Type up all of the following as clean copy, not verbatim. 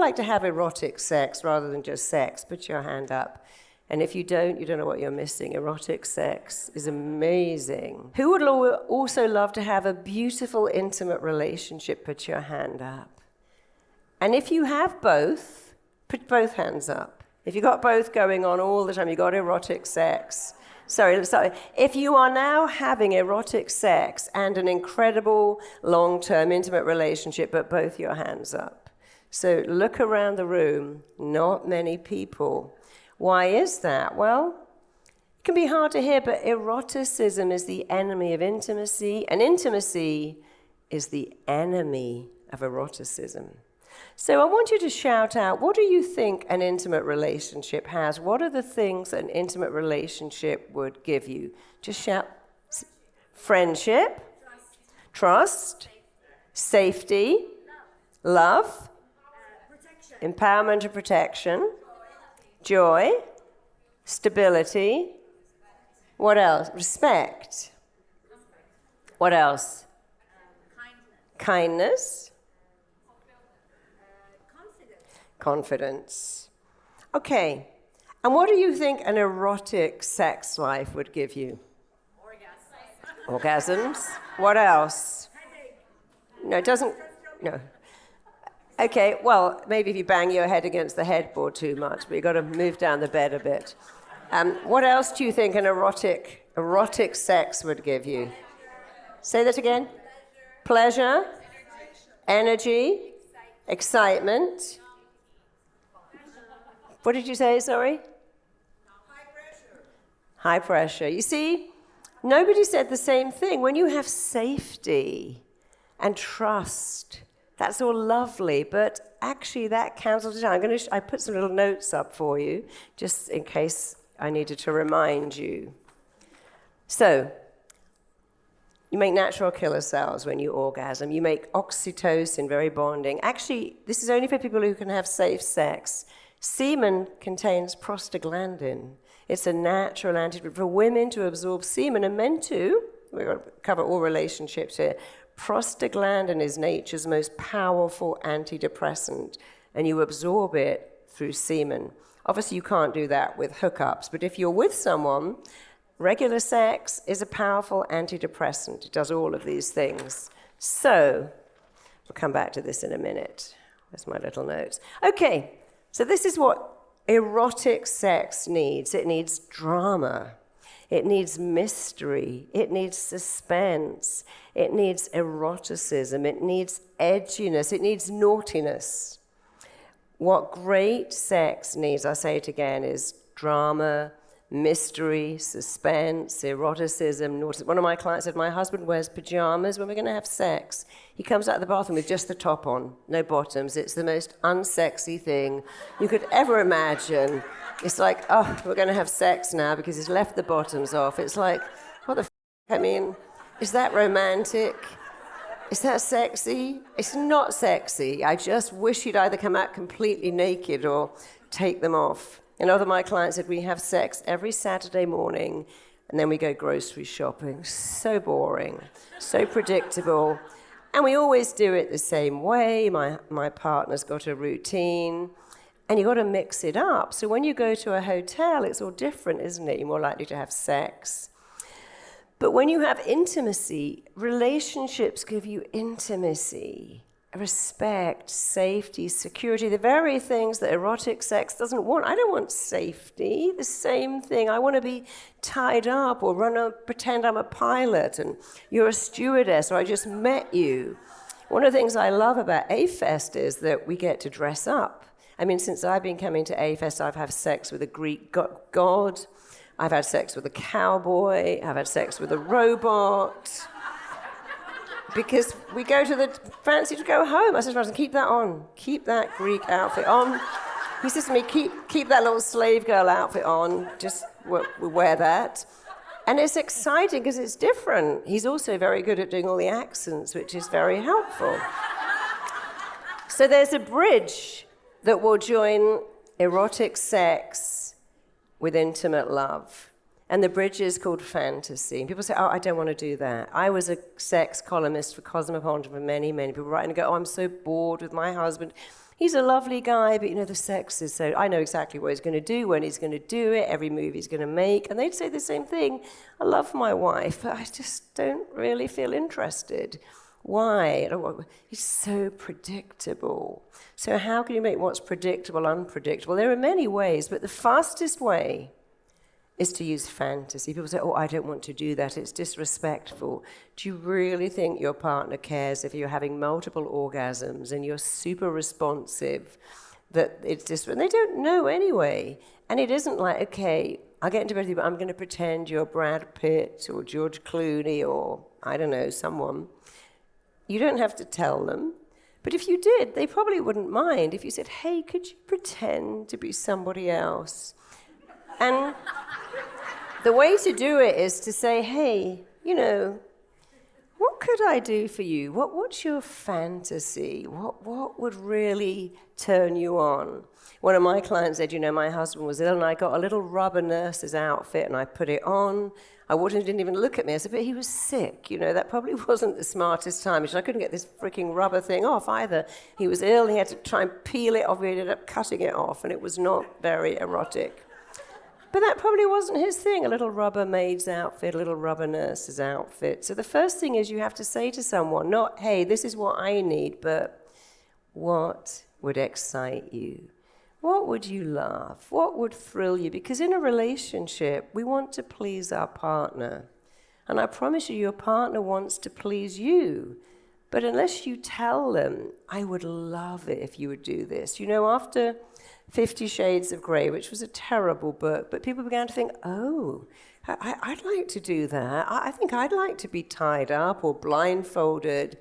like to have erotic sex rather than just sex? Put your hand up. And if you don't know what you're missing. Erotic sex is amazing. Who would also love to have a beautiful, intimate relationship? Put your hand up. And if you have both, put both hands up. If you've got both going on all the time, you've got erotic sex. Sorry. If you are now having erotic sex and an incredible, long-term, intimate relationship, but both your hands up. So look around the room. Not many people. Why is that? Well, it can be hard to hear, but eroticism is the enemy of intimacy, and intimacy is the enemy of eroticism. So I want you to shout out, what do you think an intimate relationship has? What are the things an intimate relationship would give you? Just shout. Friendship, trust, safety, love, empowerment and protection, joy, stability. What else? Respect. What else? Kindness. Confidence. Okay. And what do you think an erotic sex life would give you? Orgasms. What else? No, it doesn't. No. Okay, well, maybe if you bang your head against the headboard too much, but you've got to move down the bed a bit. What else do you think an erotic sex would give you? Say that again. Pleasure, energy, excitement. What did you say, sorry? High pressure. You see, nobody said the same thing. When you have safety and trust, that's all lovely, but actually that cancels it out. I put some little notes up for you, just in case I needed to remind you. So, you make natural killer cells when you orgasm. You make oxytocin, very bonding. Actually, this is only for people who can have safe sex. Semen contains prostaglandin. It's a natural antidote for women to absorb semen, and men too. We're going to cover all relationships here. Prostaglandin is nature's most powerful antidepressant, and you absorb it through semen. Obviously, you can't do that with hookups, but if you're with someone, regular sex is a powerful antidepressant. It does all of these things. So, we'll come back to this in a minute. There's my little notes. Okay, so this is what erotic sex needs. It needs drama. It needs mystery. It needs suspense. It needs eroticism. It needs edginess. It needs naughtiness. What great sex needs, I'll say it again, is drama, mystery, suspense, eroticism, naughtiness. One of my clients said, my husband wears pajamas when we're going to have sex. He comes out of the bathroom with just the top on, no bottoms. It's the most unsexy thing you could ever imagine. It's like, oh, we're going to have sex now because he's left the bottoms off. It's like, what the f***? I mean, is that romantic? Is that sexy? It's not sexy. I just wish he'd either come out completely naked or take them off. Another of my clients said, we have sex every Saturday morning and then we go grocery shopping. So boring, so predictable. And we always do it the same way. My partner's got a routine. And you've got to mix it up. So when you go to a hotel, it's all different, isn't it? You're more likely to have sex. But when you have intimacy, relationships give you intimacy, respect, safety, security, the very things that erotic sex doesn't want. I don't want safety, the same thing. I want to be tied up or pretend I'm a pilot and you're a stewardess or I just met you. One of the things I love about A-Fest is that we get to dress up. I mean, since I've been coming to A-Fest, I've had sex with a Greek god, I've had sex with a cowboy, I've had sex with a robot. Because we go to the fancy to go home. I said to my husband, keep that on. Keep that Greek outfit on. He says to me, keep that little slave girl outfit on. Just wear that. And it's exciting because it's different. He's also very good at doing all the accents, which is very helpful. So there's a bridge that will join erotic sex with intimate love. And the bridge is called fantasy. And people say, oh, I don't want to do that. I was a sex columnist for Cosmopolitan for many, many people write and go, oh, I'm so bored with my husband. he's a lovely guy, but the sex is so, I know exactly what he's going to do, when he's going to do it, every move he's going to make. And they'd say the same thing. I love my wife, but I just don't really feel interested. Why? He's so predictable. So how can you make what's predictable unpredictable? There are many ways, but the fastest way is to use fantasy. People say, I don't want to do that, it's disrespectful. Do you really think your partner cares if you're having multiple orgasms and you're super responsive, that it's disrespectful? They don't know anyway. And it isn't like, okay, I'll get into bed with you, but I'm going to pretend you're Brad Pitt or George Clooney or, I don't know, someone. You don't have to tell them. But if you did, they probably wouldn't mind if you said, hey, could you pretend to be somebody else? And the way to do it is to say, hey, what could I do for you? What's your fantasy? What would really turn you on? One of my clients said, my husband was ill and I got a little rubber nurse's outfit and I put it on. Didn't even look at me. I said, but he was sick. That probably wasn't the smartest time. I couldn't get this freaking rubber thing off either. He was ill. He had to try and peel it off. We ended up cutting it off and it was not very erotic. But that probably wasn't his thing, a little rubber maid's outfit, a little rubber nurse's outfit. So the first thing is you have to say to someone, not, hey, this is what I need, but what would excite you? What would you love? What would thrill you? Because in a relationship, we want to please our partner. And I promise you, your partner wants to please you. But unless you tell them, I would love it if you would do this. After 50 Shades of Grey, which was a terrible book, but people began to think, I'd like to do that. I think I'd like to be tied up or blindfolded.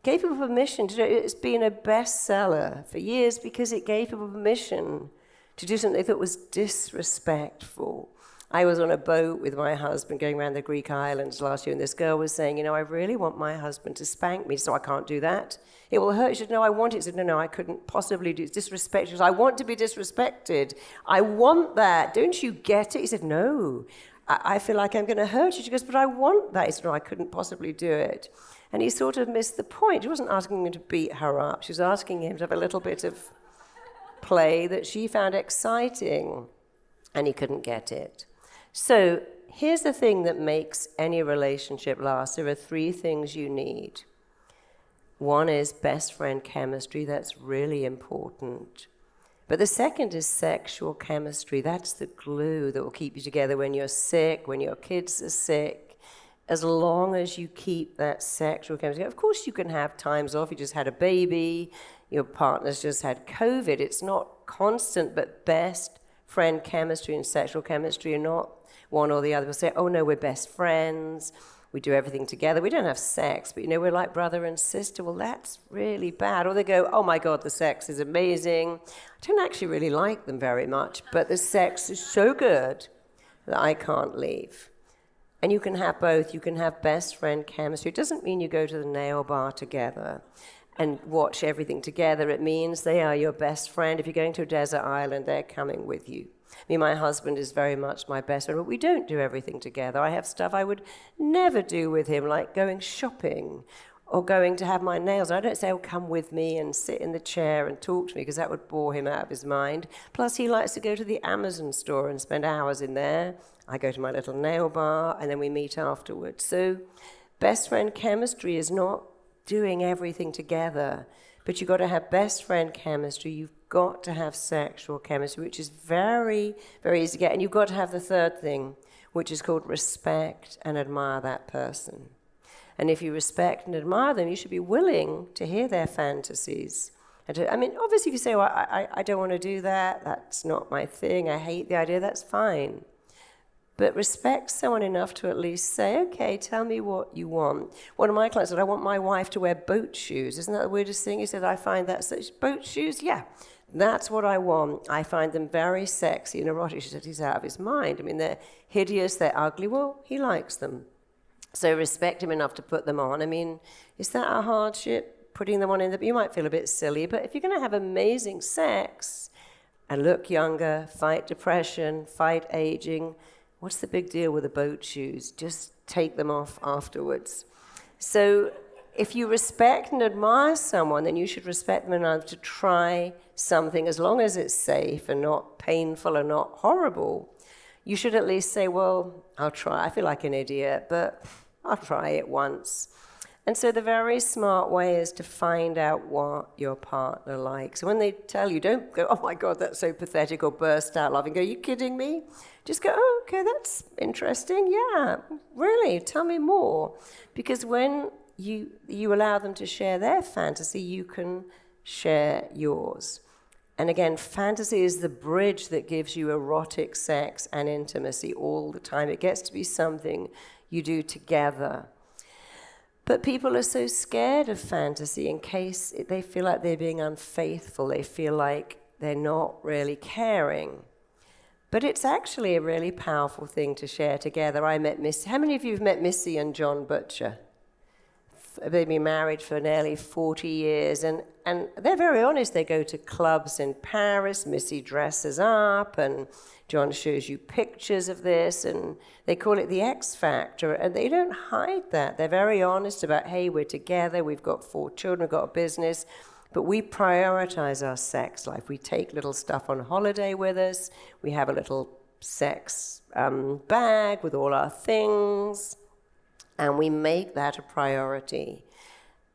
Gave people permission to do it. It's been a bestseller for years because it gave people permission to do something they thought was disrespectful. I was on a boat with my husband going around the Greek islands last year, and this girl was saying, I really want my husband to spank me, so I can't do that. It will hurt. She said, no, I want it. He said, no, I couldn't possibly do it. It's disrespectful. She said, I want to be disrespected. I want that. Don't you get it? He said, no, I feel like I'm going to hurt you. She goes, but I want that. He said, no, I couldn't possibly do it. And he sort of missed the point. She wasn't asking him to beat her up. She was asking him to have a little bit of play that she found exciting, and he couldn't get it. So here's the thing that makes any relationship last. There are 3 things you need. One is best friend chemistry. That's really important. But the second is sexual chemistry. That's the glue that will keep you together when you're sick, when your kids are sick. As long as you keep that sexual chemistry. Of course, you can have times off. You just had a baby. Your partner's just had COVID. It's not constant, but best friend chemistry and sexual chemistry are not one or the other. We'll say, oh, no, we're best friends. We do everything together. We don't have sex, but, we're like brother and sister. Well, that's really bad. Or they go, oh, my God, the sex is amazing. I don't actually really like them very much, but the sex is so good that I can't leave. And you can have both. You can have best friend chemistry. It doesn't mean you go to the nail bar together and watch everything together. It means they are your best friend. If you're going to a desert island, they're coming with you. My husband is very much my best friend, but we don't do everything together. I have stuff I would never do with him, like going shopping or going to have my nails. I don't say, oh, come with me and sit in the chair and talk to me, because that would bore him out of his mind. Plus, he likes to go to the Amazon store and spend hours in there. I go to my little nail bar, and then we meet afterwards. So best friend chemistry is not doing everything together, but you've got to have best friend chemistry. You've got to have sexual chemistry, which is very, very easy to get. And you've got to have the third thing, which is called respect and admire that person. And if you respect and admire them, you should be willing to hear their fantasies. Obviously, if you say, well, I don't want to do that, that's not my thing, I hate the idea, that's fine. But respect someone enough to at least say, okay, tell me what you want. One of my clients said, I want my wife to wear boat shoes. Isn't that the weirdest thing? He said, I find that such boat shoes? Yeah, that's what I want. I find them very sexy and erotic. She said, he's out of his mind. They're hideous, they're ugly. Well, he likes them. So respect him enough to put them on. Is that a hardship, putting them on you might feel a bit silly, but if you're going to have amazing sex and look younger, fight depression, fight aging, what's the big deal with the boat shoes? Just take them off afterwards. So if you respect and admire someone, then you should respect them enough to try something as long as it's safe and not painful and not horrible. You should at least say, well, I'll try. I feel like an idiot, but I'll try it once. And so the very smart way is to find out what your partner likes. So when they tell you, don't go, oh my God, that's so pathetic, or burst out laughing. Go, are you kidding me? Just go, oh, okay, that's interesting. Yeah, really, tell me more. Because when you allow them to share their fantasy, you can share yours. And again, fantasy is the bridge that gives you erotic sex and intimacy all the time. It gets to be something you do together. But people are so scared of fantasy in case they feel like they're being unfaithful. They feel like they're not really caring. But it's actually a really powerful thing to share together. I met Missy. How many of you have met Missy and John Butcher? They've been married for nearly 40 years, and they're very honest. They go to clubs in Paris. Missy dresses up, and John shows you pictures of this, and they call it the X Factor, and they don't hide that. They're very honest about, hey, we're together, we've got 4 children, we've got a business, but we prioritize our sex life. We take little stuff on holiday with us. We have a little sex bag with all our things. And we make that a priority.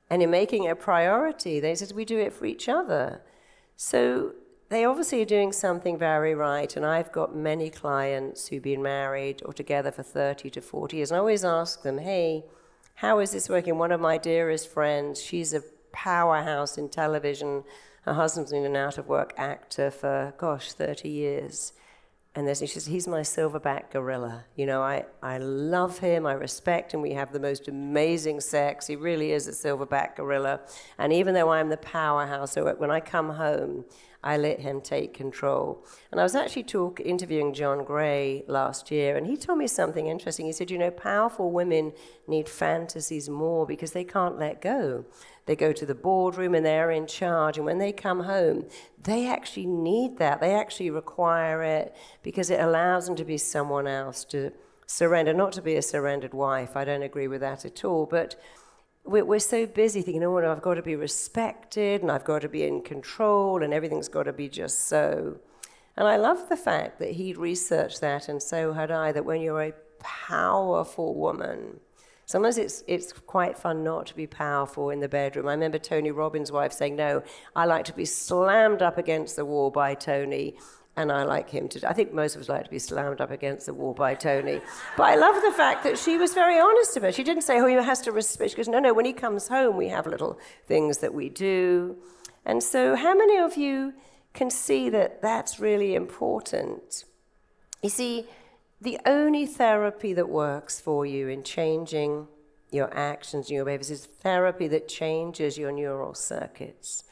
And in making it a priority, they said we do it for each other. So they obviously are doing something very right. And I've got many clients who've been married or together for 30 to 40 years. And I always ask them, hey, how is this working? One of my dearest friends, she's a powerhouse in television. Her husband's been an out-of-work actor for, 30 years. And she says, he's my silverback gorilla. You know, I love him, I respect him, we have the most amazing sex. He really is a silverback gorilla. And even though I'm the powerhouse, so when I come home, I let him take control. And I was actually interviewing John Gray last year, and he told me something interesting. He said, you know, powerful women need fantasies more because they can't let go. They go to the boardroom and they're in charge, and when they come home, they actually need that. They actually require it because it allows them to be someone else, to surrender, not to be a surrendered wife. I don't agree with that at all, but we're so busy thinking, oh, no, I've got to be respected and I've got to be in control and everything's got to be just so. And I love the fact that he'd researched that, and so had I, that when you're a powerful woman, sometimes it's quite fun not to be powerful in the bedroom. I remember Tony Robbins' wife saying, no, I like to be slammed up against the wall by Tony, and I like him to. I think most of us like to be slammed up against the wall by Tony. But I love the fact that she was very honest about it. She didn't say, oh, he has to respect. She goes, no, when he comes home, we have little things that we do. And so how many of you can see that that's really important? You see, the only therapy that works for you in changing your actions and your behaviors is therapy that changes your neural circuits.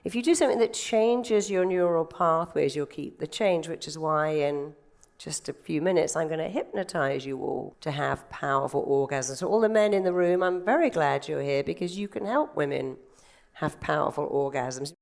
If you do something that changes your neural pathways, you'll keep the change, which is why in just a few minutes I'm going to hypnotize you all to have powerful orgasms. So all the men in the room, I'm very glad you're here because you can help women have powerful orgasms.